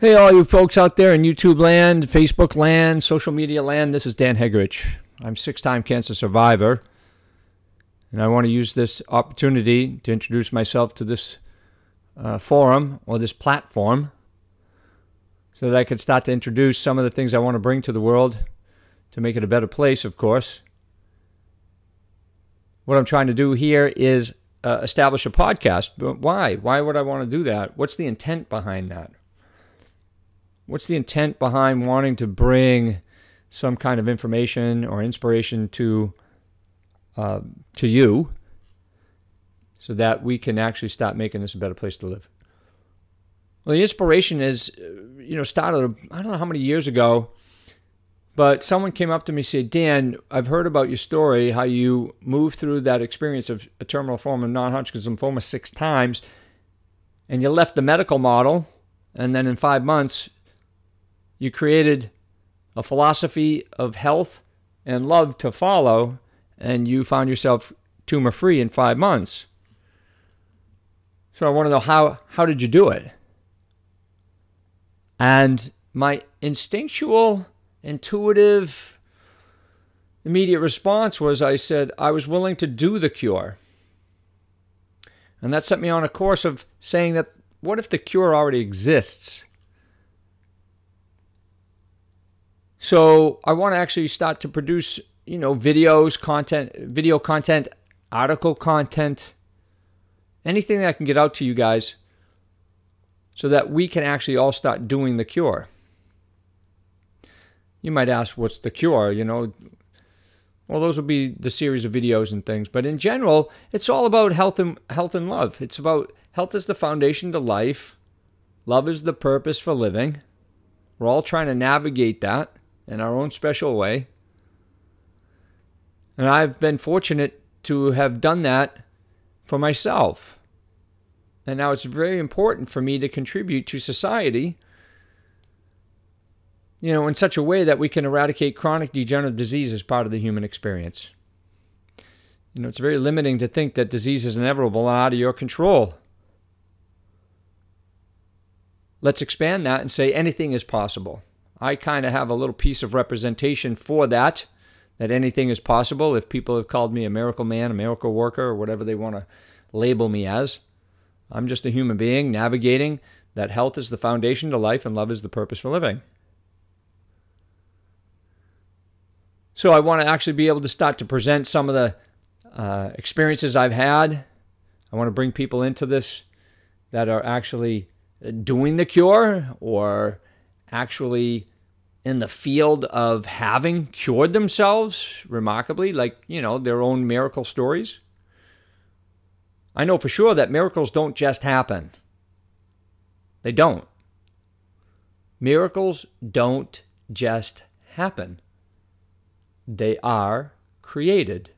Hey, all you folks out there in YouTube land, Facebook land, social media land, this is Dan Hegerich. I'm a six-time cancer survivor, and I want to use this opportunity to introduce myself to this forum or this platform so that I can start to introduce some of the things I want to bring to the world to make it a better place, of course. What I'm trying to do here is establish a podcast. But why? Why would I want to do that? What's the intent behind that? What's the intent behind wanting to bring some kind of information or inspiration to you so that we can actually start making this a better place to live? Well, the inspiration is, started, I don't know how many years ago, but someone came up to me and said, Dan, I've heard about your story, how you moved through that experience of a terminal form of non-Hodgkin's lymphoma 6 times, and you left the medical model, and then in 5 months, you created a philosophy of health and love to follow, and you found yourself tumor-free in 5 months. So I want to know, how did you do it? And my instinctual, intuitive, immediate response was, I said, I was willing to do the cure. And that set me on a course of saying that, what if the cure already exists? So I want to actually start to produce, videos, video content, article content, anything that I can get out to you guys so that we can actually all start doing the cure. You might ask, what's the cure? Well, those will be the series of videos and things. But in general, it's all about health and love. It's about health is the foundation to life. Love is the purpose for living. We're all trying to navigate that in our own special way. And I've been fortunate to have done that for myself. And now it's very important for me to contribute to society, in such a way that we can eradicate chronic degenerative disease as part of the human experience. It's very limiting to think that disease is inevitable and out of your control. Let's expand that and say anything is possible. I kind of have a little piece of representation for that anything is possible. If people have called me a miracle man, a miracle worker, or whatever they want to label me as, I'm just a human being navigating that health is the foundation to life and love is the purpose for living. So I want to actually be able to start to present some of the experiences I've had. I want to bring people into this that are actually doing the cure or actually in the field of having cured themselves remarkably, like, their own miracle stories. I know for sure that miracles don't just happen. They don't. Miracles don't just happen. They are created.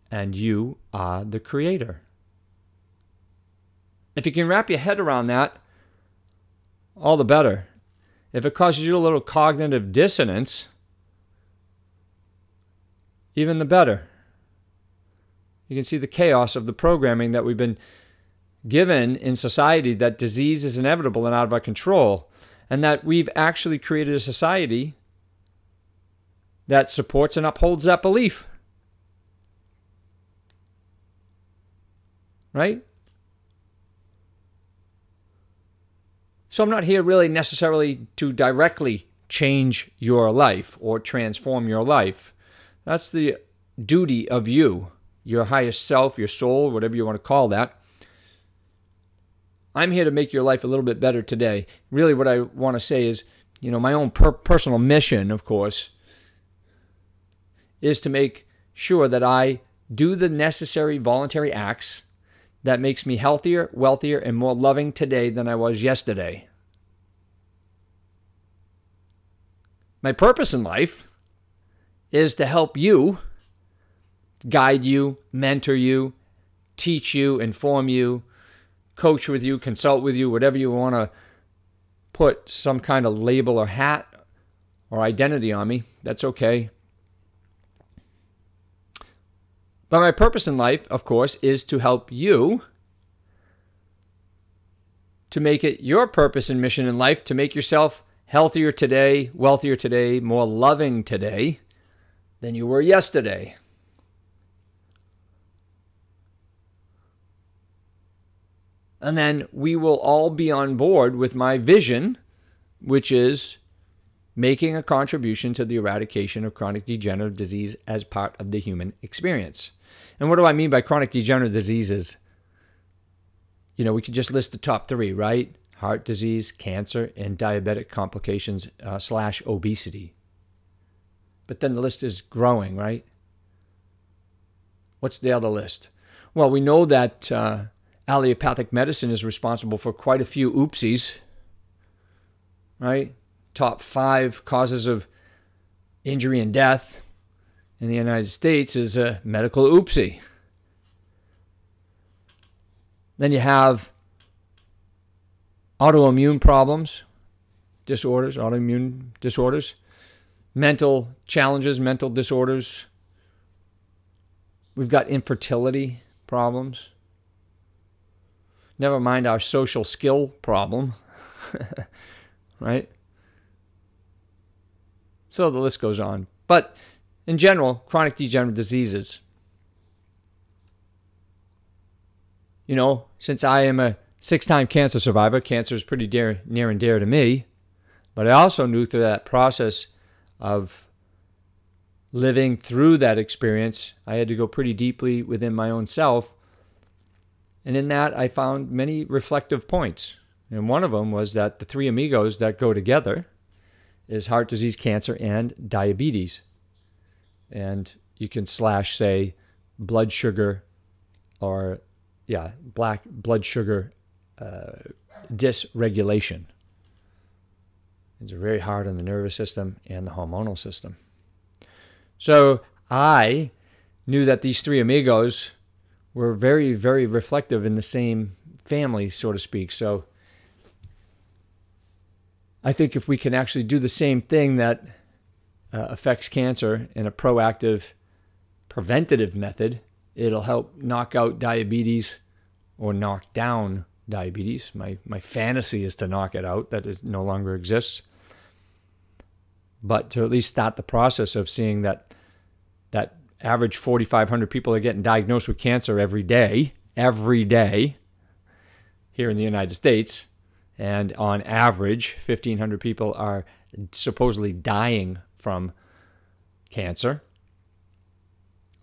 And you are the creator. If you can wrap your head around that, all the better. If it causes you a little cognitive dissonance, even the better. You can see the chaos of the programming that we've been given in society, that disease is inevitable and out of our control, and that we've actually created a society that supports and upholds that belief. Right? So I'm not here really necessarily to directly change your life or transform your life. That's the duty of you, your highest self, your soul, whatever you want to call that. I'm here to make your life a little bit better today. Really what I want to say is, my own personal mission, of course, is to make sure that I do the necessary voluntary acts that makes me healthier, wealthier, and more loving today than I was yesterday. My purpose in life is to help you, guide you, mentor you, teach you, inform you, coach with you, consult with you, whatever you want to put some kind of label or hat or identity on me. That's okay. But my purpose in life, of course, is to help you to make it your purpose and mission in life to make yourself healthier today, wealthier today, more loving today than you were yesterday. And then we will all be on board with my vision, which is making a contribution to the eradication of chronic degenerative disease as part of the human experience. And what do I mean by chronic degenerative diseases? You know, we could just list the top three, right? Heart disease, cancer, and diabetic complications / obesity. But then the list is growing, right? What's the other list? Well, we know that allopathic medicine is responsible for quite a few oopsies, right? Top 5 causes of injury and death in the United States is a medical oopsie. Then you have autoimmune disorders, mental challenges, mental disorders. We've got infertility problems. Never mind our social skill problem, right? So the list goes on. But in general, chronic degenerative diseases. You know, since I am a 6-time cancer survivor, cancer is pretty near and dear to me. But I also knew through that process of living through that experience, I had to go pretty deeply within my own self. And in that, I found many reflective points. And one of them was that the 3 amigos that go together is heart disease, cancer, and diabetes. And you can say blood sugar or, black blood sugar dysregulation. It's very hard on the nervous system and the hormonal system. So I knew that these 3 amigos were very, very reflective in the same family, so to speak. So I think if we can actually do the same thing that affects cancer in a proactive, preventative method, it'll help knock out diabetes or knock down diabetes. My fantasy is to knock it out, that it no longer exists. But to at least start the process of seeing that average 4,500 people are getting diagnosed with cancer every day here in the United States. And on average, 1,500 people are supposedly dying from cancer,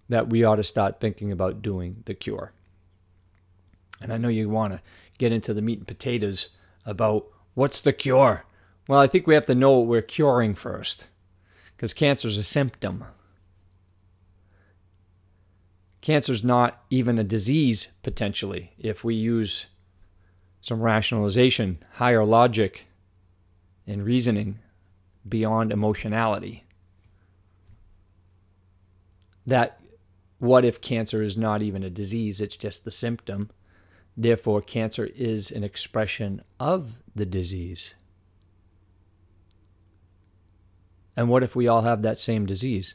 that we ought to start thinking about doing the cure. And I know you want to get into the meat and potatoes about what's the cure. Well, I think we have to know what we're curing first, because cancer is a symptom. Cancer is not even a disease, potentially, if we use some rationalization, higher logic, and reasoning beyond emotionality. That what if cancer is not even a disease, it's just the symptom. Therefore, cancer is an expression of the disease. And what if we all have that same disease?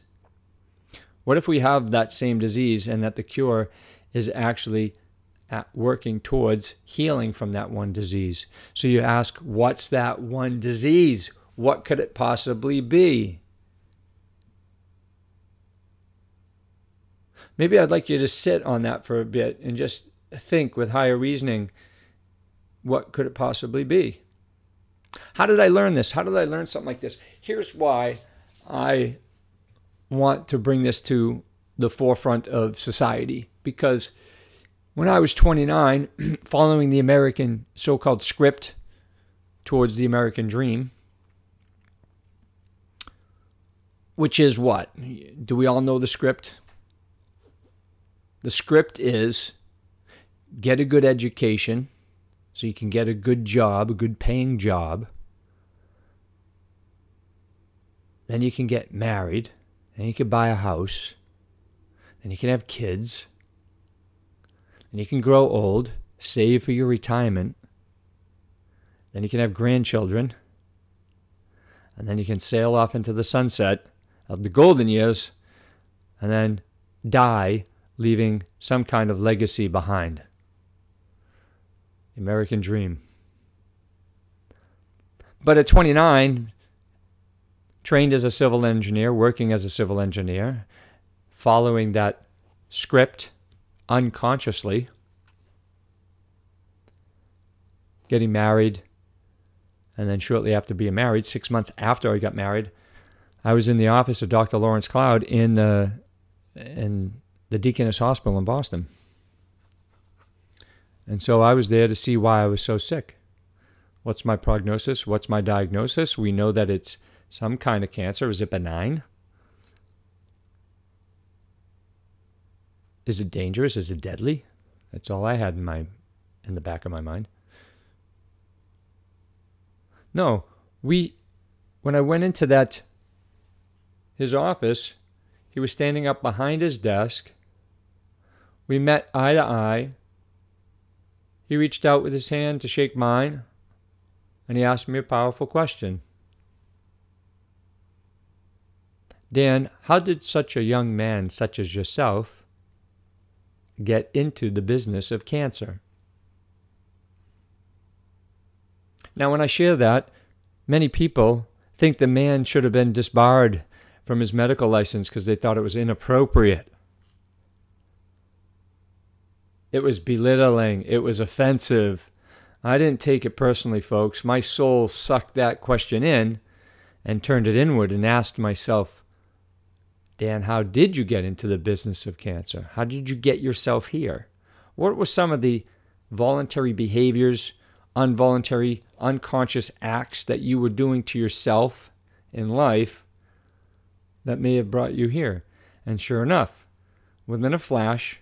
What if we have that same disease and that the cure is actually working towards healing from that one disease? So you ask, what's that one disease? What could it possibly be? Maybe I'd like you to sit on that for a bit and just think with higher reasoning, what could it possibly be? How did I learn this? How did I learn something like this? Here's why I want to bring this to the forefront of society. Because when I was 29, following the American so-called script towards the American dream, which is what? Do we all know the script? The script is get a good education so you can get a good job, a good paying job. Then you can get married. Then you can buy a house. Then you can have kids. Then you can grow old, save for your retirement. Then you can have grandchildren. And then you can sail off into the sunset of the golden years and then die, leaving some kind of legacy behind. The American dream. But at 29, trained as a civil engineer, working as a civil engineer, following that script unconsciously, getting married, and then shortly after being married, 6 months after I got married, I was in the office of Dr. Lawrence Cloud in the Deaconess Hospital in Boston. And so I was there to see why I was so sick. What's my prognosis? What's my diagnosis? We know that it's some kind of cancer. Is it benign? Is it dangerous? Is it deadly? That's all I had in the back of my mind. No, when I went into his office, he was standing up behind his desk. We met eye to eye. He reached out with his hand to shake mine, and he asked me a powerful question. Dan, how did such a young man such as yourself get into the business of cancer? Now, when I share that, many people think the man should have been disbarred from his medical license because they thought it was inappropriate. It was belittling. It was offensive. I didn't take it personally, folks. My soul sucked that question in and turned it inward and asked myself, Dan, how did you get into the business of cancer? How did you get yourself here? What were some of the voluntary behaviors, involuntary, unconscious acts that you were doing to yourself in life that may have brought you here? And sure enough, within a flash,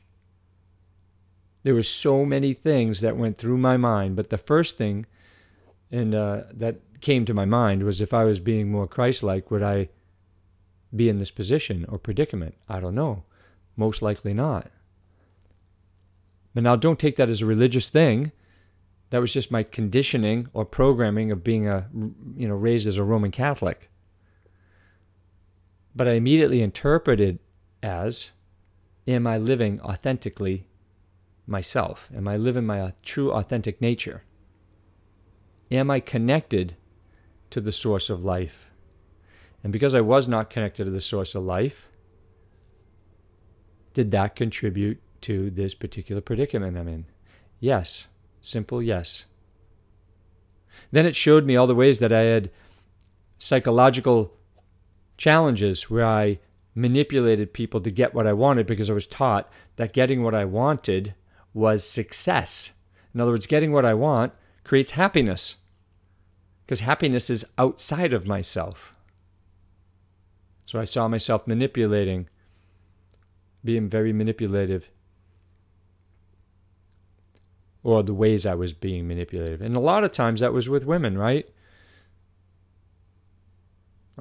there were so many things that went through my mind. But the first thing that came to my mind was, if I was being more Christ-like, would I be in this position or predicament? I don't know. Most likely not. But now don't take that as a religious thing. That was just my conditioning or programming of being raised as a Roman Catholic. But I immediately interpreted as, am I living authentically myself? Am I living my true authentic nature? Am I connected to the source of life? And because I was not connected to the source of life, did that contribute to this particular predicament I'm in? Yes. Simple yes. Then it showed me all the ways that I had psychological challenges where I manipulated people to get what I wanted, because I was taught that getting what I wanted was success. In other words, getting what I want creates happiness, because happiness is outside of myself. So I saw myself manipulating, being very manipulative, or the ways I was being manipulated. And a lot of times that was with women, right?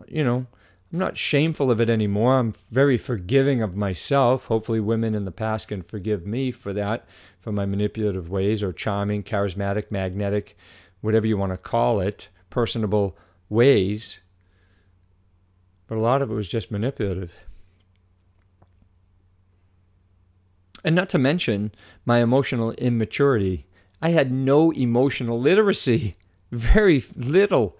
I'm not shameful of it anymore. I'm very forgiving of myself. Hopefully women in the past can forgive me for that, for my manipulative ways, or charming, charismatic, magnetic, whatever you want to call it, personable ways. But a lot of it was just manipulative. And not to mention my emotional immaturity. I had no emotional literacy, very little.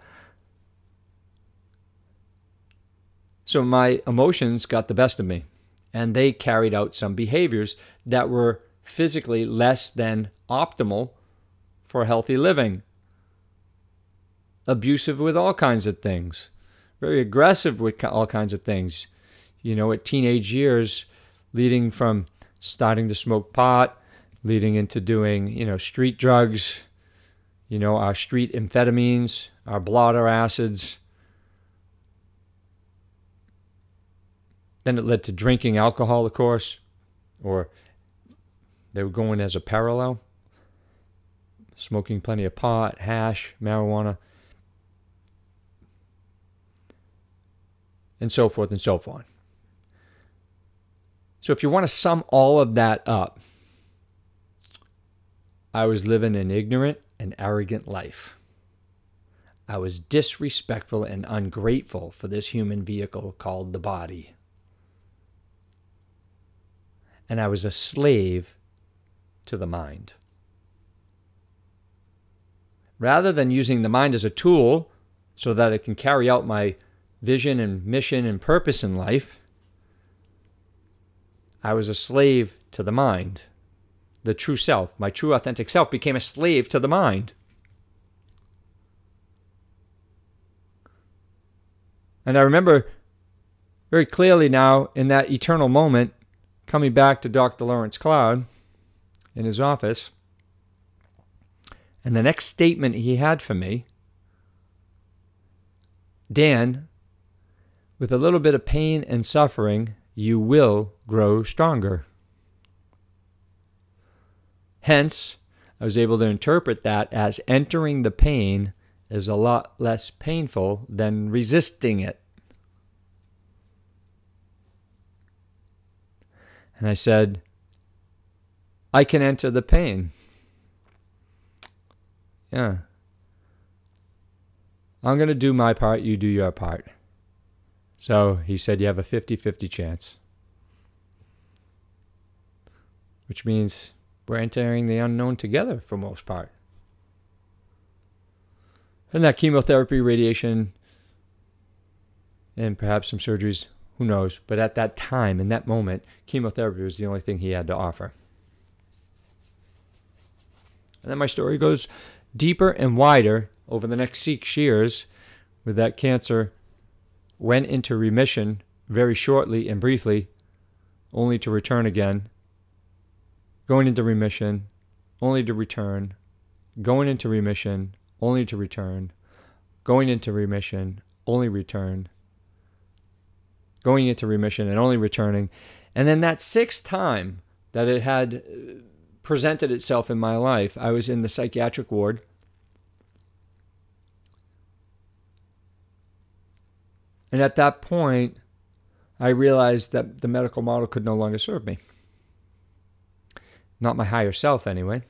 So my emotions got the best of me, and they carried out some behaviors that were physically less than optimal for healthy living. Abusive with all kinds of things, very aggressive with all kinds of things. At teenage years, leading from starting to smoke pot, leading into doing, street drugs, our street amphetamines, our blotter acids. Then it led to drinking alcohol, of course, or they were going as a parallel, smoking plenty of pot, hash, marijuana, and so forth and so on. So if you want to sum all of that up, I was living an ignorant and arrogant life. I was disrespectful and ungrateful for this human vehicle called the body. And I was a slave to the mind. Rather than using the mind as a tool so that I can carry out my vision and mission and purpose in life, I was a slave to the mind. The true self, my true authentic self, became a slave to the mind. And I remember very clearly now in that eternal moment coming back to Dr. Lawrence Cloud in his office, and the next statement he had for me, Dan, with a little bit of pain and suffering, you will grow stronger. Hence, I was able to interpret that as entering the pain is a lot less painful than resisting it. And I said, I can enter the pain. Yeah. I'm going to do my part, you do your part. So he said, you have a 50-50 chance. Which means we're entering the unknown together for most part. And that chemotherapy, radiation, and perhaps some surgeries, who knows. But at that time, in that moment, chemotherapy was the only thing he had to offer. And then my story goes deeper and wider over the next 6 years, where that cancer went into remission very shortly and briefly, only to return again, going into remission, only to return, going into remission, only to return, going into remission, only return, going into remission and only returning. And then that sixth time that it had presented itself in my life, I was in the psychiatric ward. And at that point, I realized that the medical model could no longer serve me. Not my higher self, anyway.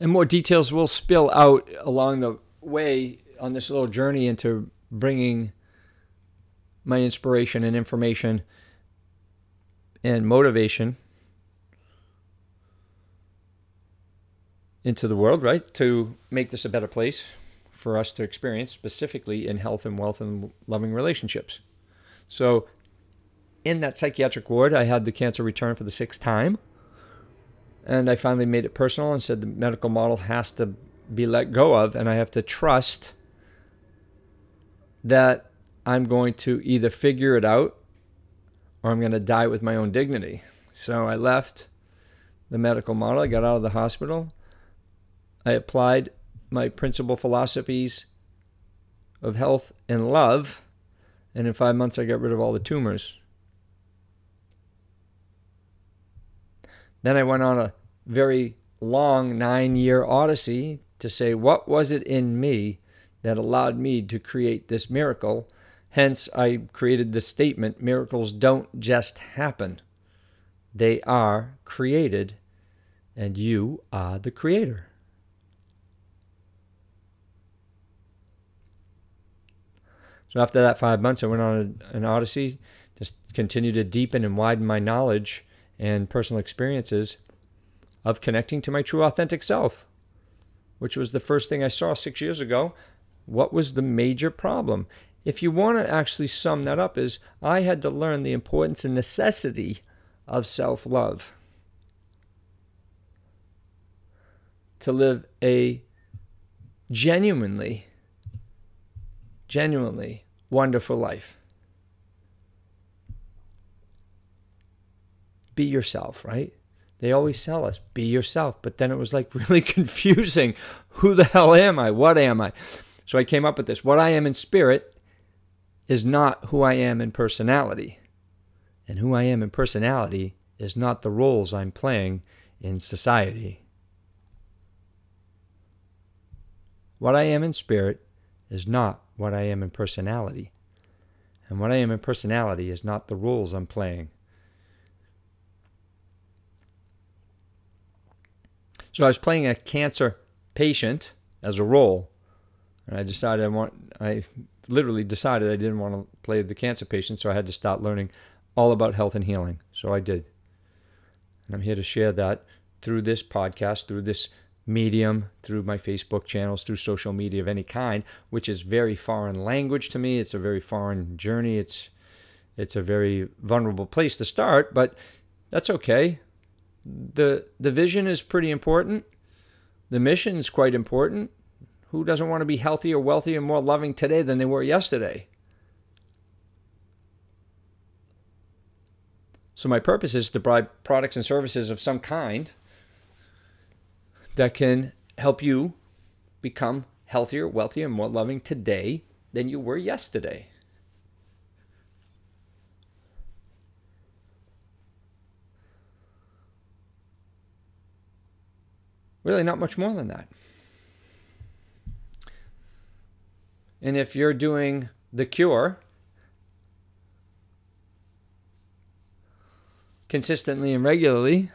And more details will spill out along the way on this little journey into bringing my inspiration and information and motivation into the world, right? To make this a better place for us to experience, specifically in health and wealth and loving relationships. So in that psychiatric ward, I had the cancer return for the sixth time. And I finally made it personal and said the medical model has to be let go of, and I have to trust that I'm going to either figure it out or I'm going to die with my own dignity. So I left the medical model. I got out of the hospital. I applied my principal philosophies of health and love, and in 5 months I got rid of all the tumors. Then I went on a very long 9-year odyssey to say, what was it in me that allowed me to create this miracle? Hence, I created this statement, miracles don't just happen. They are created, and you are the creator. So after that 5 months, I went on an odyssey to continue to deepen and widen my knowledge and personal experiences of connecting to my true authentic self, which was the first thing I saw 6 years ago. What was the major problem? If you want to actually sum that up, is I had to learn the importance and necessity of self-love to live a genuinely wonderful life. Be yourself, right? They always tell us, be yourself. But then it was like really confusing. Who the hell am I? What am I? So I came up with this. What I am in spirit is not who I am in personality. And who I am in personality is not the roles I'm playing in society. What I am in spirit is not what I am in personality. And what I am in personality is not the roles I'm playing. So I was playing a cancer patient as a role, and I literally decided I didn't want to play the cancer patient, so I had to start learning all about health and healing. So I did. And I'm here to share that through this podcast, through this medium, through my Facebook channels, through social media of any kind, which is very foreign language to me. It's a very foreign journey. It's a very vulnerable place to start, but that's okay. The vision is pretty important. The mission is quite important. Who doesn't want to be healthier, wealthier, and more loving today than they were yesterday? So my purpose is to provide products and services of some kind that can help you become healthier, wealthier, and more loving today than you were yesterday. Really not much more than that. And if you're doing the C.U.R.E. consistently and regularly,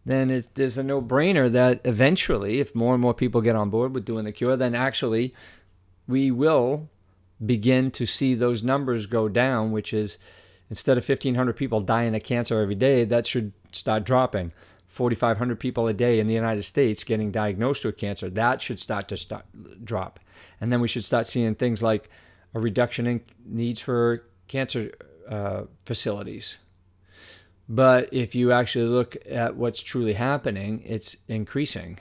then there's a no-brainer that eventually, if more and more people get on board with doing the C.U.R.E., then actually we will begin to see those numbers go down, which is instead of 1,500 people dying of cancer every day, that should start dropping. 4,500 people a day in the United States getting diagnosed with cancer, that should start to drop. And then we should start seeing things like a reduction in needs for cancer facilities. But if you actually look at what's truly happening, it's increasing.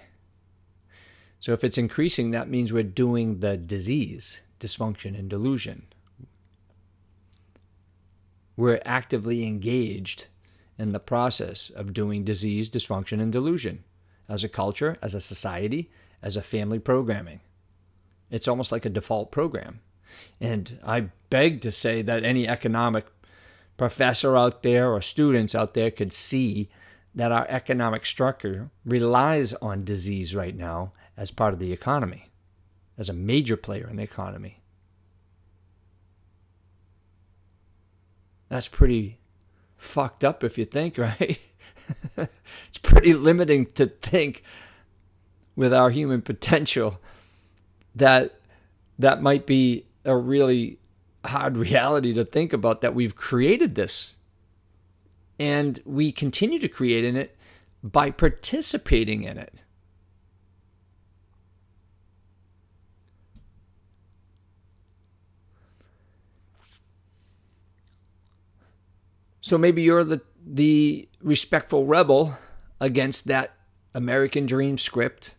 So if it's increasing, that means we're doing the disease, dysfunction, and delusion. We're actively engaged in the process of doing disease, dysfunction, and delusion as a culture, as a society, as a family programming. It's almost like a default program. And I beg to say that any economic professor out there or students out there could see that our economic structure relies on disease right now as part of the economy, as a major player in the economy. That's pretty fucked up if you think, right? It's pretty limiting to think with our human potential that might be a really hard reality to think about, that we've created this and we continue to create in it by participating in it. So maybe you're the respectful rebel against that American dream script.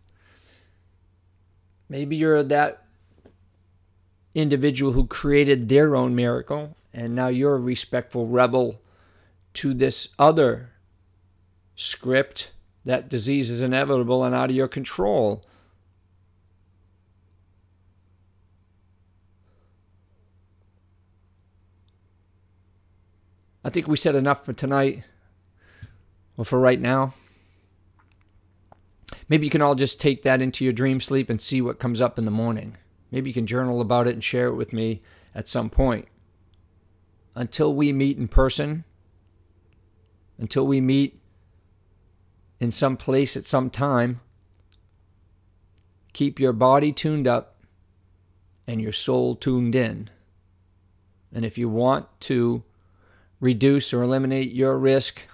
Maybe you're that individual who created their own miracle, and now you're a respectful rebel to this other script that disease is inevitable and out of your control. I think we said enough for tonight, or for right now. Maybe you can all just take that into your dream sleep and see what comes up in the morning. Maybe you can journal about it and share it with me at some point. Until we meet in person, until we meet in some place at some time, keep your body tuned up and your soul tuned in. And if you want to reduce or eliminate your risk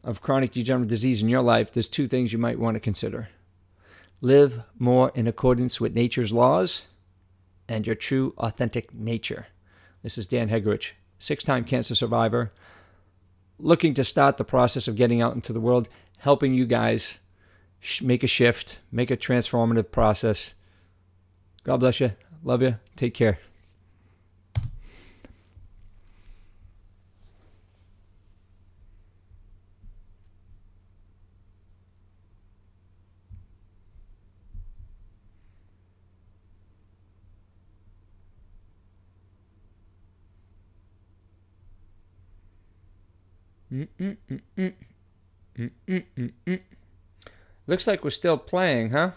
of chronic degenerative disease in your life, there's two things you might want to consider. Live more in accordance with nature's laws and your true, authentic nature. This is Dan Hegerich, 6-time cancer survivor, looking to start the process of getting out into the world, helping you guys make a shift, make a transformative process. God bless you. Love you. Take care. Looks like we're still playing, huh?